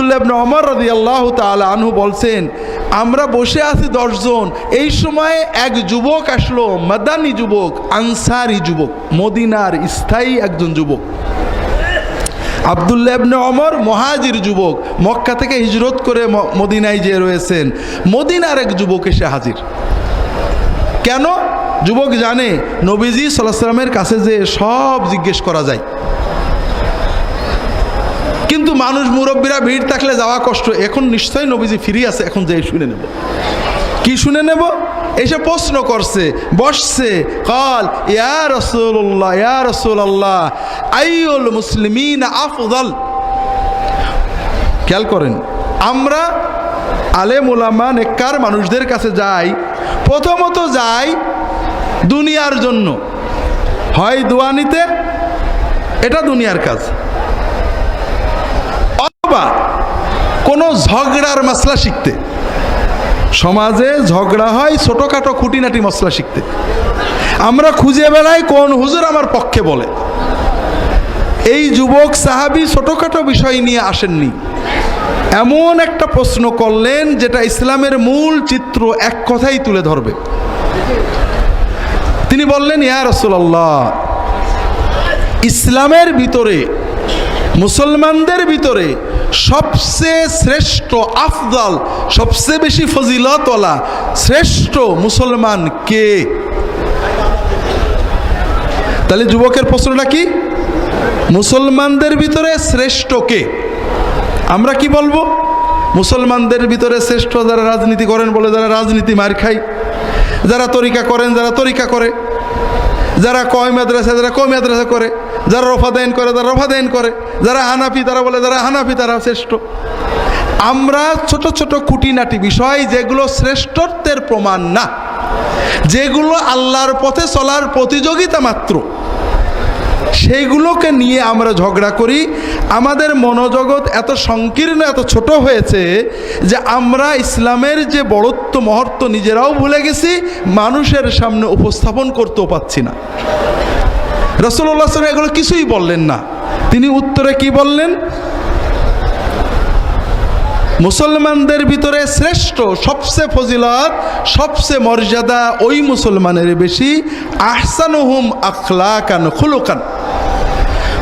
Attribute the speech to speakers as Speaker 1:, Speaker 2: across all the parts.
Speaker 1: আব্দুল্লাহ ইবনে ওমর রাদিয়াল্লাহু তাআলা আনহু বলছেন, আমরা বসে আছি 10 জন, এই সময় এক যুবক আসলো, মাদানী যুবক, আনসারি যুবক, মদিনার স্থায়ী একজন যুবক। আব্দুল্লাহ ইবনে ওমর মুহাজির যুবক, মক্কা থেকে হিজরত করে মদিনায় যে রয়েছেন, মদিনার এক যুবক এসে হাজির। কেন? যুবক জানে নবীজি সাল্লাল্লাহু আলাইহি ওয়াসাল্লামের কাছে যে সব জিজ্ঞেস করা যায়, কিন্তু মানুষ মুরব্বীরা ভিড় থাকলে যাওয়া কষ্ট। এখন নিশ্চয়ই নবীজি ফ্রি আছে, এখন যাই শুনে নেব। কি শুনে নেব? এসে প্রশ্ন করছে, বসছে, কাল ইয়া রাসূলুল্লাহ, ইয়া রাসূলুল্লাহ, আইয়ুল মুসলিমিন আফদাল। খেয়াল করেন, আমরা আলেম উলামা নেককার মানুষদের কাছে যাই, প্রথমত যাই দুনিয়ার জন্য, হয় দোয়া নিতে, এটা দুনিয়ার কাজ, অথবা কোনো ঝগড়ার মাসলা শিখতে। সমাজে ঝগড়া হয়, ছোটোখাটো খুঁটিনাটি মশলা শিখতে। আমরা খুঁজে বেড়াই কোন হুজুর আমার পক্ষে বলে। এই যুবক সাহাবী ছোটোখাটো বিষয় নিয়ে আসেননি, এমন একটা প্রশ্ন করলেন যেটা ইসলামের মূল চিত্র এক কথাই তুলে ধরবে। তিনি বললেন, ইয়া রাসূলুল্লাহ, ইসলামের ভিতরে, মুসলমানদের ভিতরে সবচেয়ে শ্রেষ্ঠ, আফদাল, সবচেয়ে বেশি ফজিলতওয়ালা, শ্রেষ্ঠ মুসলমান কে? তাহলে যুবকের প্রশ্নটা কি? মুসলমানদের ভিতরে শ্রেষ্ঠ কে? আমরা কি বলবো? মুসলমানদের ভিতরে শ্রেষ্ঠ যারা রাজনীতি করেন বলে, যারা রাজনীতি মার খায়, যারা তরিকা করেন যারা তরিকা করে, যারা কয় মাদ্রাসা যারা কয় মাদ্রাসা করে, যারা রফাদাইন করে যারা রফাদাইন করে, যারা হানাফি তারা বলে যারা হানাফি তারা শ্রেষ্ঠ। আমরা ছোট ছোট খুঁটিনাটি বিষয় যেগুলো শ্রেষ্ঠত্বের প্রমাণ না, যেগুলো আল্লাহর পথে চলার প্রতিযোগিতা মাত্র, সেইগুলোকে নিয়ে আমরা ঝগড়া করি। আমাদের মনোজগৎ এত সংকীর্ণ, এত ছোট হয়েছে যে আমরা ইসলামের যে বড়ত্ব মহত্ব নিজেরাও ভুলে গেছি, মানুষের সামনে উপস্থাপন করতেও পাচ্ছি না। রাসূলুল্লাহ সাল্লাল্লাহু আলাইহি ওয়াসাল্লাম এগুলো কিছুই বললেন না। তিনি উত্তরে কি বললেন? মুসলমানদের ভিতরে শ্রেষ্ঠ, সবচেয়ে ফজিলত, সবচেয়ে মর্যাদা ওই মুসলমানের বেশি, আহসানুহুম আখলাকান খুলুকান।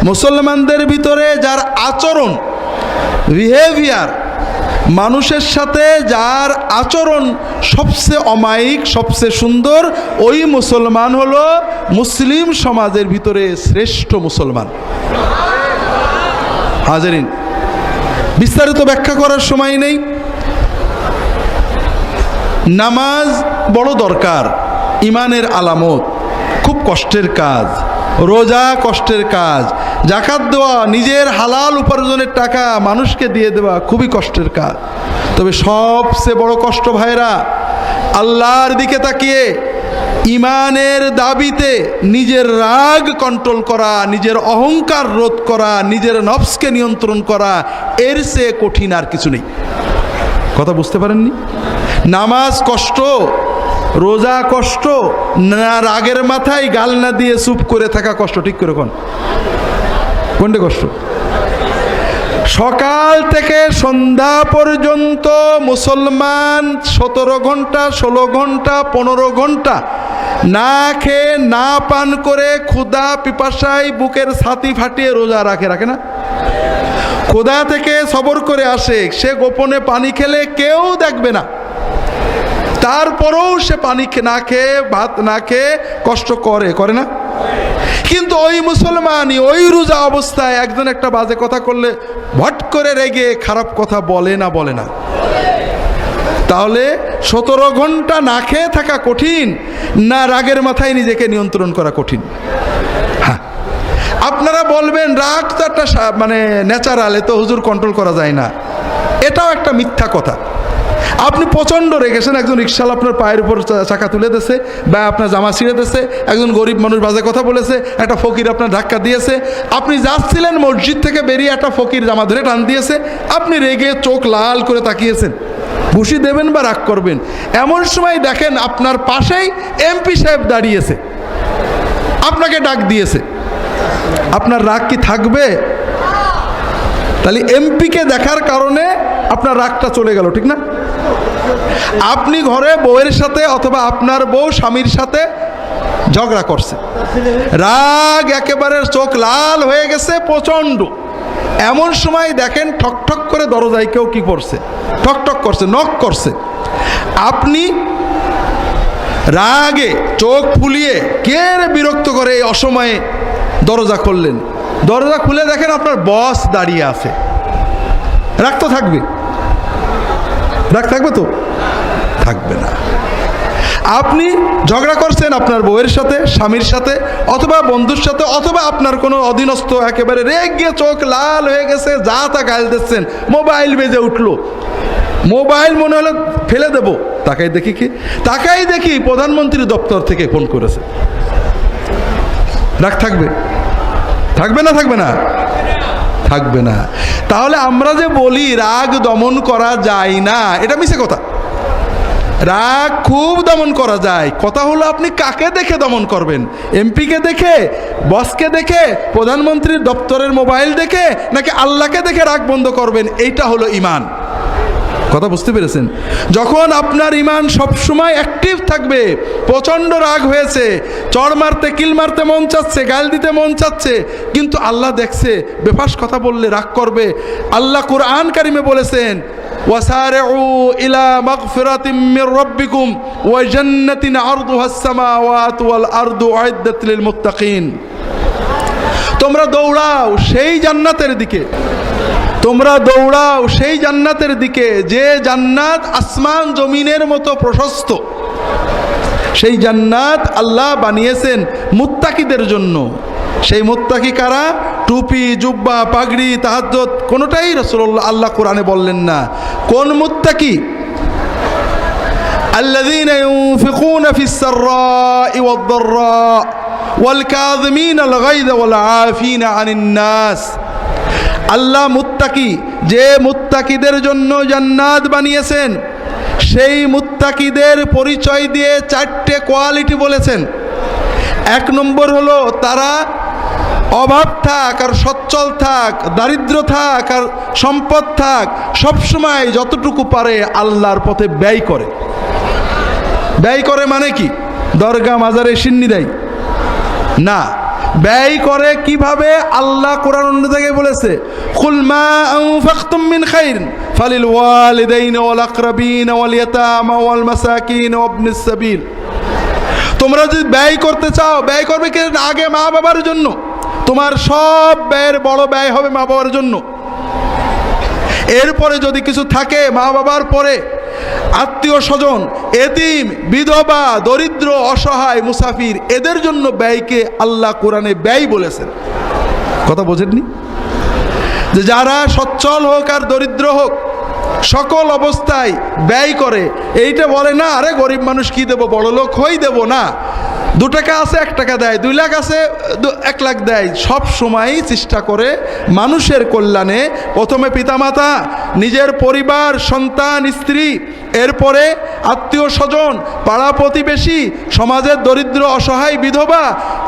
Speaker 1: মুসলমানদের ভিতরে যার আচরণ, বিহেভিয়ার, মানুষের সাথে যার আচরণ সবচেয়ে অমায়িক, সবচেয়ে সুন্দর, ওই মুসলমান হলো মুসলিম সমাজের ভিতরে শ্রেষ্ঠ মুসলমান। হাজারিন, বিস্তারিত ব্যাখ্যা করার সময় নেই। নামাজ বড় দরকার, ইমানের আলামত, খুব কষ্টের কাজ। রোজা কষ্টের কাজ। যাকাত দেওয়া, নিজের হালাল উপার্জনের টাকা মানুষকে দিয়ে দেওয়া খুবই কষ্টের কাজ। তবে সবচেয়ে বড় কষ্ট ভাইরা, আল্লাহর দিকে তাকিয়ে ইমানের দাবিতে নিজের রাগ কন্ট্রোল করা, নিজের অহংকার রোধ করা, নিজের নফসকে নিয়ন্ত্রণ করা, এর চেয়ে কঠিন আর কিছু নেই। কথা বুঝতে পারেননি? নামাজ কষ্ট, রোজা কষ্ট, না রাগের মাথায় গাল না দিয়ে চুপ করে থাকা কষ্ট। ঠিক করে কোনটা কষ্ট? সকাল থেকে সন্ধ্যা পর্যন্ত মুসলমান 17 ঘন্টা, 16 ঘন্টা, 15 ঘন্টা না খেয়ে না পান করে ক্ষুধা পিপাসায় বুকের ছাতি ফাটিয়ে রোজা রাখে না? ক্ষুধা থেকে সবর করে আসে, সে গোপনে পানি খেলে কেউ দেখবে না, তারপরেও সে পানি না খেয়ে, ভাত না খেয়ে কষ্ট করে না? কিন্তু ওই মুসলমানই ওই রোজা অবস্থায় একজন একটা বাজে কথা করলে ভট করে রেগে খারাপ কথা বলে না? তাহলে 17 ঘন্টা না খেয়ে থাকা কঠিন, না রাগের মাথায় নিজেকে নিয়ন্ত্রণ করা কঠিন? হ্যাঁ, আপনারা বলবেন রাগ তো একটা মানে ন্যাচারাল, এ তো হুজুর কন্ট্রোল করা যায় না। এটাও একটা মিথ্যা কথা। আপনি প্রচণ্ড রেগেছেন, একজন রিক্সাওয়ালা আপনার পায়ের উপর চাকা তুলে দিয়েছে বা আপনার জামা ছিঁড়ে দিয়েছে, একজন গরিব মানুষ বাজে কথা বলেছে, একটা ফকির আপনার ধাক্কা দিয়েছে, আপনি যাচ্ছিলেন মসজিদ থেকে বেরিয়ে একটা ফকির জামা ধরে টান দিয়েছে, আপনি রেগে চোখ লাল করে তাকিয়েছেন, ঘুষি দেবেন বা রাগ করবেন। এমন সময় দেখেন আপনার পাশেই এমপি সাহেব দাঁড়িয়েছে, আপনাকে ডাক দিয়েছে, আপনার রাগ কি থাকবে? তাহলে এমপিকে দেখার কারণে আপনার রাগটা চলে গেল, ঠিক না? আপনি ঘরে বউয়ের সাথে অথবা আপনার বউ স্বামীর সাথে ঝগড়া করছে, রাগ একেবারে চোখ লাল হয়ে গেছে প্রচণ্ড। এমন সময় দেখেন ঠকঠক করে দরজায় কেউ কি করছে, ঠকঠক করছে, নক করছে। আপনি রাগে চোখ ফুলিয়ে কে রে বিরক্ত করে এই অসময়ে দরজা খুললেন। দরজা খুলে দেখেন আপনার বস দাঁড়িয়ে আছে, রাগ তো থাকবে? রাগ থাকবে তো? থাকবে না। আপনি ঝগড়া করছেন আপনার বউয়ের সাথে, স্বামীর সাথে, অথবা বন্ধুর সাথে, অথবা আপনার কোনো অধীনস্থ একেবারে রেগে গিয়ে চোখ লাল হয়ে গেছে, যা তা গাল দিচ্ছেন, মোবাইল বেজে উঠলো, মোবাইল মনে হলো ফেলে দেব, তাকাই দেখি কি, তাকাই দেখি প্রধানমন্ত্রী দপ্তর থেকে ফোন করেছে। রাগ থাকবে? থাকবে না? থাকবে না? থাকবে না। তাহলে আমরা যে বলি রাগ দমন করা যায় না, এটা মিছে কথা। রাগ খুব দমন করা যায়। কথা হলো আপনি কাকে দেখে দমন করবেন, এমপিকে দেখে, বসকে দেখে, প্রধানমন্ত্রীর দপ্তরের মোবাইল দেখে, নাকি আল্লাহকে দেখে রাগ বন্ধ করবেন? এইটা হলো ঈমান। কথা বুঝতে পেরেছেন? যখন আপনার ঈমান সবসময় অ্যাক্টিভ থাকবে, প্রচণ্ড রাগ হয়েছে, চড় মারতে কিল মারতে মন চাচ্ছে, গাল দিতে মন চাচ্ছে, কিন্তু আল্লাহ দেখছে, বেফাস কথা বললে রাগ করবে। আল্লাহ কুরআন কারিমে বলেছেন, ওয়াসারিউ ইলা মাগফিরাতিম মির রাব্বিকুম ওয়া জান্নাতিন আরদুহাস সামাওয়াতু ওয়াল আরদু উইদ্দাত লিল মুত্তাকিন। তোমরা দৌড়াও সেই জান্নাতের দিকে, তোমরা দৌড়াও সেই জান্নাতের দিকে যে জান্নাত আসমান জমিনের মতো প্রশস্ত। সেই জান্নাত আল্লাহ বানিয়েছেন মুত্তাকিদের জন্য। সেই মুত্তাকি কারা? টুপি, জুব্বা, পাগড়ি, তাহাজ্জুদ কোনোটাই রাসূলুল্লাহ আল্লাহ কোরআনে বললেন না। কোন মুত্তাকি? আল্লাযীনা ইউনফিকুনা ফিস সাররা'i ওয়াদ দাররা' ওয়াল কাযিমিনাল গায়যা ওয়াল আফিনা আনিন নাস। আল্লাহ মুত্তাকি, যে মুত্তাকিদের জন্য জান্নাত বানিয়েছেন, সেই মুত্তাকিদের পরিচয় দিয়ে 4টে কোয়ালিটি বলেছেন। 1 নম্বর হলো তারা অভাব থাক আর সচ্ছল থাক, দারিদ্র থাক আর সম্পদ থাক, সবসময় যতটুকু পারে আল্লাহর পথে ব্যয় করে। ব্যয় করে মানে কি? দরগা মাজারে সিন্নি দেয় না, ব্যয় করে কিভাবে? আল্লাহ কোরআন অন্য জায়গায় বলেছে, কুল মা আনফাকতুম মিন খাইরিন ফালিল ওয়ালিদাইনি ওয়াল আকরাবিন ওয়াল ইয়াতামা ওয়াল মাসাকিন ওয়া ইবনিস সাবিল। তোমরা যদি ব্যয় করতে চাও, ব্যয় করবে কি? আগে মা বাবার জন্য। তোমার সব ব্যয়ের বড় ব্যয় হবে মা বাবার জন্য। এরপরে যদি কিছু থাকে, মা বাবার পরে আত্মীয় স্বজন, এতিম, বিধবা, দরিদ্র, অসহায়, মুসাফির, এদের জন্য ব্যয়কে আল্লাহ কোরআনে ব্যয় বলেছেন। কথা বোঝেননি? যে যারা সচ্ছল হোক আর দরিদ্র হোক, সকল অবস্থায় ব্যয় করে। এইটা বলে না আরে গরিব মানুষ কি দেব, বড় লোক হই দেব না, 2 টাকা আছে 1 টাকা দেয়, 2 লাখ আছে 1 লাখ দেয়। সব সময়ই চেষ্টা করে মানুষের কল্যাণে। প্রথমে পিতামাতা, নিজের পরিবার, সন্তান, স্ত্রী, এরপরে আত্মীয় স্বজন, পাড়া প্রতিবেশী, সমাজের দরিদ্র, অসহায়, বিধবা,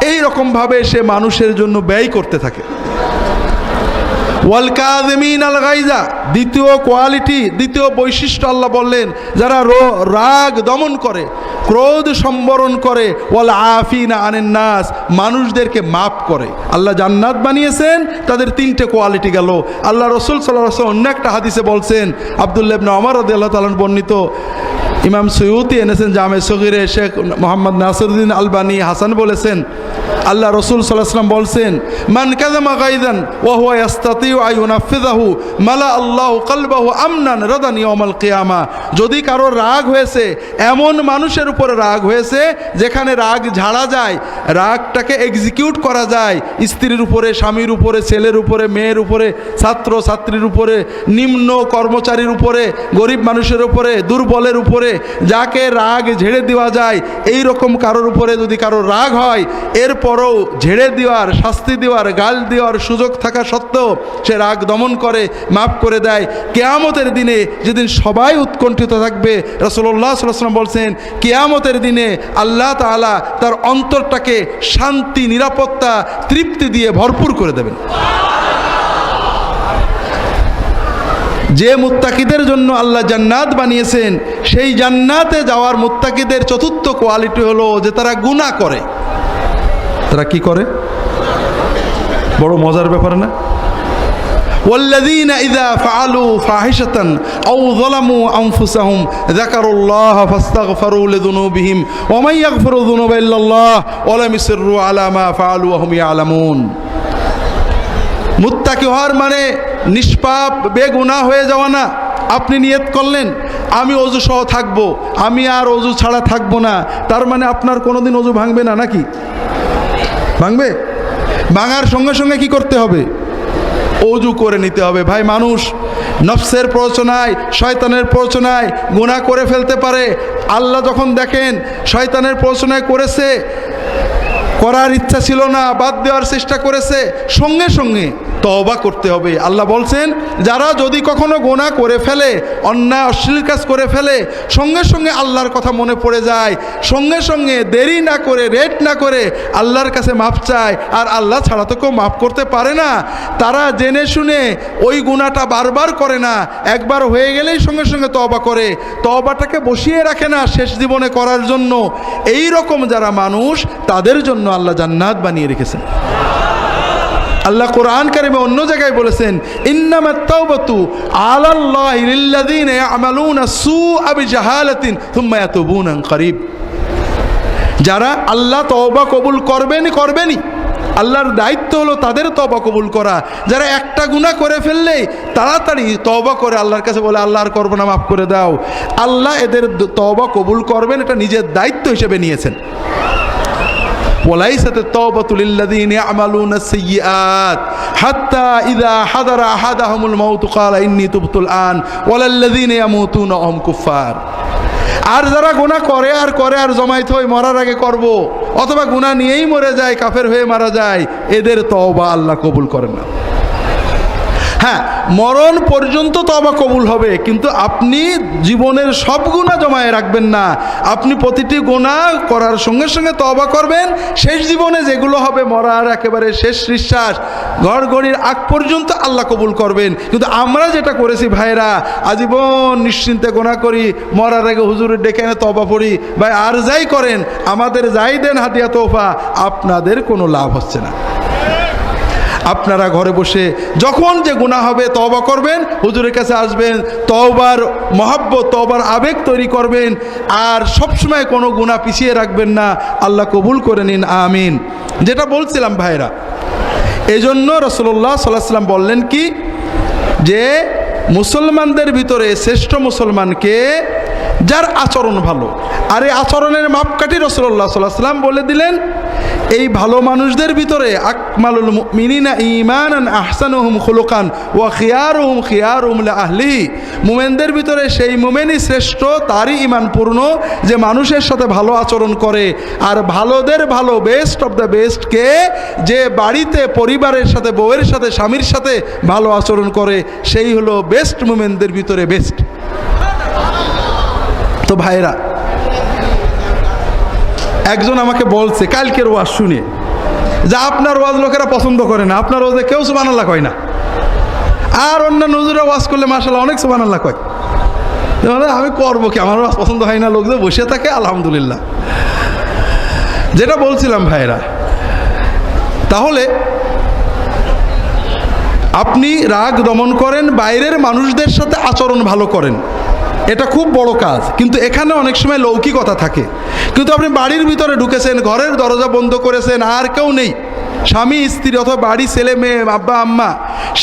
Speaker 1: এই রকমভাবে সে মানুষের জন্য ব্যয় করতে থাকে। ওয়াল কাযিমিনাল গায়যা, দ্বিতীয় কোয়ালিটি, দ্বিতীয় বৈশিষ্ট্য আল্লাহ বললেন, যারা রাগ দমন করে, ক্রোধ সম্বরণ করে, ওয়াল আফিনা আনিন নাস, মানুষদেরকে মাফ করে। আল্লাহ জান্নাত বানিয়েছেন, তাদের 3টে কোয়ালিটি গেল। আল্লাহ রাসূল সাল্লাল্লাহু আলাইহি ওয়াসাল্লাম অন্য একটা হাদিসে বলছেন, আব্দুল্লাহ ইবনে ওমর রাদিয়াল্লাহু তাআলা বর্ণিত, ইমাম সৈয়ুতি এনেছেন জামে সগীরে, শেখ মোহাম্মদ নাসিরউদ্দিন আলবানী হাসান বলেছেন, আল্লাহ রাসূল সাল্লাল্লাহু আলাইহি ওয়াসাল্লাম বলছেন, মান কাযামা গায়যান ওয়া হুয়া ইস্তাতিউ আন ইউনাফিযাহু মালা আল্লাহু কলবাহু আমনান রাদান ইয়াউমাল কিয়ামা। যদি কারো রাগ হয়েছে, এমন মানুষের উপরে রাগ হয়েছে যেখানে রাগ ঝাড়া যায়, রাগটাকে এক্সিকিউট করা যায়, স্ত্রীর উপরে, স্বামীর উপরে, ছেলের উপরে, মেয়ের উপরে, ছাত্র ছাত্রীর উপরে, নিম্ন কর্মচারীর উপরে, গরিব মানুষের উপরে, দুর্বলের উপরে, যাকে রাগ ঝেড়ে দেওয়া যায়, এই রকম কারোর উপরে যদি কারোর রাগ হয়, এরপরও ঝেড়ে দেওয়ার, শাস্তি দেওয়ার, গাল দেওয়ার সুযোগ থাকা সত্ত্বেও সে রাগ দমন করে, মাফ করে দেয়, কিয়ামতের দিনে যেদিন সবাই উৎকণ্ঠিত থাকবে, রাসূলুল্লাহ সাল্লাল্লাহু আলাইহি ওয়াসাল্লাম বলছেন, কিয়ামতের দিনে আল্লাহ তাআলা তার অন্তরটাকে শান্তি, নিরাপত্তা, তৃপ্তি দিয়ে ভরপুর করে দেবেন। যে মুত্তাকিদের জন্য আল্লাহ জান্নাত বানিয়েছেন, সেই জান্নাতে যাওয়ার মুত্তাকিদের চতুর্থ কোয়ালিটি হলো যে তারা গুনাহ করে। তারা কি করে? বড় মজার ব্যাপার না? والذين إذا فعلوا فاحشة أو ظلموا أنفسهم ذكروا الله فاستغفروا لذنوبهم ومن يغفر الذنوب إلا الله ولم يصروا على ما فعلوا وهم يعلمون। মুত্তাকি হওয়ার মানে নিষ্পাপ বেগুনাহ হয়ে যাওয়া না। আপনি নিয়ত করলেন আমি ওযু সহ থাকবো, আমি আর ওযু ছাড়া থাকবো না, তার মানে আপনার কোনোদিন ওযু ভাঙবে না নাকি? ভাঙবে? ভাঙার সঙ্গে সঙ্গে কি করতে হবে? ওযু করে নিতে হবে। ভাই, মানুষ নফসের প্ররোচনায়, শয়তানের প্ররোচনায় গুনাহ করে ফেলতে পারে। আল্লাহ যখন দেখেন শয়তানের প্ররোচনায় করেছে, করার ইচ্ছা ছিল না, বাদ দেওয়ার চেষ্টা করেছে, সঙ্গে সঙ্গে তওবা করতে হবে। আল্লাহ বলছেন যারা যদি কখনো গুনাহ করে ফেলে, অন্যায় অশ্লীল কাজ করে ফেলে, সঙ্গে সঙ্গে আল্লাহর কথা মনে পড়ে যায়, সঙ্গে সঙ্গে দেরি না করে, রেট না করে আল্লাহর কাছে মাপ চায়, আর আল্লাহ ছাড়া তো কেউ মাফ করতে পারে না, তারা জেনে শুনে ওই গুনাহটা বারবার করে না, একবার হয়ে গেলেই সঙ্গে সঙ্গে তওবা করে, তওবাটাকে বসিয়ে রাখে না শেষ জীবনে করার জন্য। এই রকম যারা মানুষ, তাদের জন্য আল্লাহ জান্নাত বানিয়ে রেখেছেন। আল্লাহ কোরআন কারিমে অন্য জায়গায় বলেছেন ইন্নামাত তাওবাতু আলাল্লাহি লিল্লাযিনা ইয়ামালুনা সুআ বিজাহালাতিন সুম্মা ইয়াতুবুনা করিব। যারা আল্লাহ তওবা কবুল করবেনই, আল্লাহর দায়িত্ব হলো তাদের তওবা কবুল করা। যারা একটা গুনাহ করে ফেললেই তাড়াতাড়ি তওবা করে আল্লাহর কাছে বলে আল্লাহ আর করবো না, মাফ করে দাও, আল্লাহ এদের তওবা কবুল করবেন, এটা নিজের দায়িত্ব হিসেবে নিয়েছেন। وليست التوبة للذين يعملون السيئات حتى إذا حضر أحدهم الموت قال إني تبت الآن ولا الذين يموتون وهم كفار। আর যারা গুনাহ করে আর জমাইতে হয় মরার আগে করব, অথবা গুনাহ নিয়েই মরে যায়, কাফের হয়ে মারা যায়, এদের তওবা আল্লাহ কবুল করেন না। হ্যাঁ, মরণ পর্যন্ত তওবা কবুল হবে, কিন্তু আপনি জীবনের সব গুনাহ জমায়ে রাখবেন না। আপনি প্রতিটি গুনাহ করার সঙ্গে সঙ্গে তওবা করবেন। শেষ জীবনে যেগুলো হবে, মরার একেবারে শেষ নিঃশ্বাস, ঘড়ঘড়ির আগ পর্যন্ত আল্লাহ কবুল করবেন। কিন্তু আমরা যেটা করেছি ভাইরা, আজীবন নিশ্চিন্তে গুনাহ করি, মরার আগে হুজুরের ডেকে এনে তওবা পড়ি। ভাই, আর যাই করেন, আমাদের যাই দেন হাদিয়া তোফা, আপনাদের কোনো লাভ হচ্ছে না। আপনারা ঘরে বসে যখন যে গুনাহ হবে তওবা করবেন, হুজুরের কাছে আসবেন, তওবার মহব্বত, তওবার আবেগ তৈরি করবেন, আর সবসময় কোনো গুনাহ পিছিয়ে রাখবেন না। আল্লাহ কবুল করে নিন, আমিন। যেটা বলছিলাম ভাইরা, এজন্য রাসূলুল্লাহ সাল্লাল্লাহু আলাইহি ওয়াসাল্লাম বললেন কি, যে মুসলমানদের ভিতরে শ্রেষ্ঠ মুসলমানকে যার আচরণ ভালো। আর এই আচরণের মাপকাঠি রাসূলুল্লাহ সাল্লাল্লাহু আলাইহি ওয়াসাল্লাম বলে দিলেন, এই ভালো মানুষদের ভিতরে আকমালুল মুমিনিনা ঈমানান আহসানুহুম খুলুকান ওয়া খিয়ারুহুম খিয়ারুহুম লিআহলিহি। মুমিনদের ভিতরে সেই মুমিনই শ্রেষ্ঠ, তারই ঈমান পূর্ণ যে মানুষের সাথে ভালো আচরণ করে। আর ভালোদের ভালো, বেস্ট অফ দ্য বেস্ট কে, যে বাড়িতে পরিবারের সাথে, বউয়ের সাথে, স্বামীর সাথে ভালো আচরণ করে, সেই হলো বেস্ট মুমিনদের ভিতরে বেস্ট। তো ভাইরা, একজন আমাকে বলছে কালকের ওয়াজ শুনে, যে আপনার ওয়াজ লোকেরা পছন্দ করে না, আপনার ওয়াজে কেউ সুবহানাল্লাহ কয় না, আর অন্যান্য হুজুরা ওয়াজ করলে মাশাআল্লাহ অনেক সুবহানাল্লাহ কয়। আমি করবো কি, আমার ওয়াজ পছন্দ হয় না, লোকদের বসে থাকে আলহামদুলিল্লাহ। যেটা বলছিলাম ভাইরা, তাহলে আপনি রাগ দমন করেন, বাইরের মানুষদের সাথে আচরণ ভালো করেন, এটা খুব বড় কাজ। কিন্তু এখানে অনেক সময় লৌকিকতা থাকে। কিন্তু আপনি বাড়ির ভিতরে ঢুকেছেন, ঘরের দরজা বন্ধ করেছেন, আর কেউ নেই, স্বামী স্ত্রী অথবা বাড়ি ছেলে মেয়ে, আব্বা আম্মা,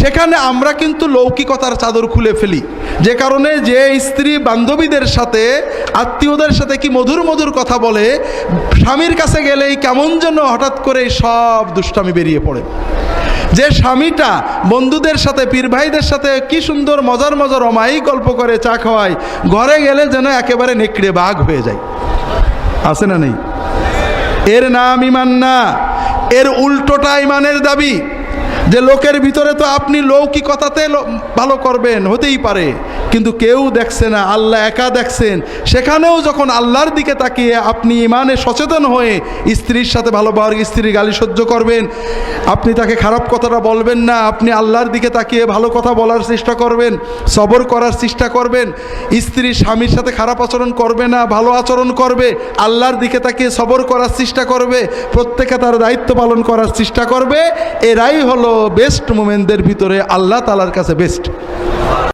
Speaker 1: সেখানে আমরা কিন্তু লৌকিকতার চাদর খুলে ফেলি। যে কারণে যে স্ত্রী বান্ধবীদের সাথে, আত্মীয়দের সাথে কি মধুর মধুর কথা বলে, স্বামীর কাছে গেলেই কেমন যেন হঠাৎ করে সব দুষ্টামি বেরিয়ে পড়ে। যে স্বামীটা বন্ধুদের সাথে, পীর ভাইদের সাথে কি সুন্দর মজার মজার অমায়িক গল্প করে চা খাওয়ায়, ঘরে গেলে যেন একেবারে নেকড়ে বাঘ হয়ে যায়। আছে না নেই? এর নাম ঈমান না, এর উল্টোটা ঈমানের দাবি। যে লোকের ভিতরে তো আপনি লৌকিকতাতে ভালো করবেন, হতেই পারে, কিন্তু কেউ দেখছে না, আল্লাহ একা দেখছেন। সেখানেও যখন আল্লাহর দিকে তাকিয়ে আপনি ইমানে সচেতন হয়ে স্ত্রীর সাথে ভালো ব্যবহার, স্ত্রীর গালি সহ্য করবেন, আপনি তাকে খারাপ কথাটা বলবেন না, আপনি আল্লাহর দিকে তাকিয়ে ভালো কথা বলার চেষ্টা করবেন, সবর করার চেষ্টা করবেন, স্ত্রী স্বামীর সাথে খারাপ আচরণ করবে না, ভালো আচরণ করবে, আল্লাহর দিকে তাকিয়ে সবর করার চেষ্টা করবে, প্রত্যেকে তার দায়িত্ব পালন করার চেষ্টা করবে, এরাই হলো বেস্ট মোমেন্টদের ভিতরে আল্লাহ তাআলার কাছে বেস্ট।